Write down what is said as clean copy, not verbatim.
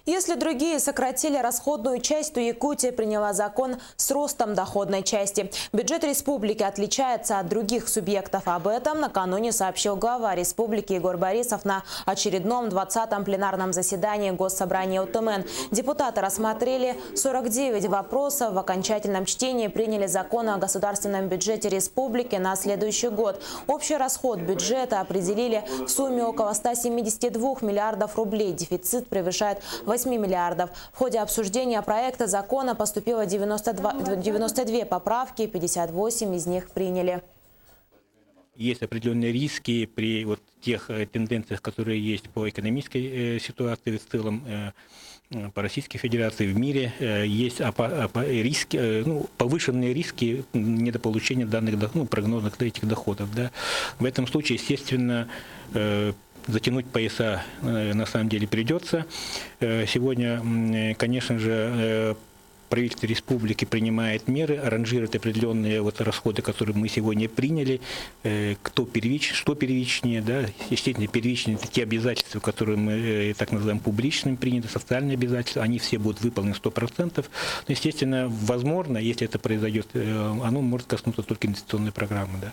Если другие сократили расходную часть, то Якутия приняла закон с ростом доходной части. Бюджет республики отличается от других субъектов. Об этом накануне сообщил глава республики Егор Борисов на очередном 20-м пленарном заседании Госсобрания УТМН. Депутаты рассмотрели 49 вопросов. В окончательном чтении приняли закон о государственном бюджете республики на следующий год. Общий расход бюджета определили в сумме около 172 миллиардов рублей. Дефицит превышает 8 миллиардов. В ходе обсуждения проекта закона поступило 92 поправки, 58 из них приняли. Есть определенные риски при вот тех тенденциях, которые есть по экономической ситуации в целом, по Российской Федерации, в мире. Есть риски, повышенные риски недополучения данных прогнозных этих доходов. Да. В этом случае, естественно, затянуть пояса на самом деле придется. Сегодня, конечно же, правительство республики принимает меры, аранжирует определенные расходы, которые мы сегодня приняли. Что первичнее, да, естественно, первичнее это те обязательства, которые мы так называем публичными, приняты, социальные обязательства, они все будут выполнены 100%. Но, естественно, возможно, если это произойдет, оно может коснуться только инвестиционной программы. Да.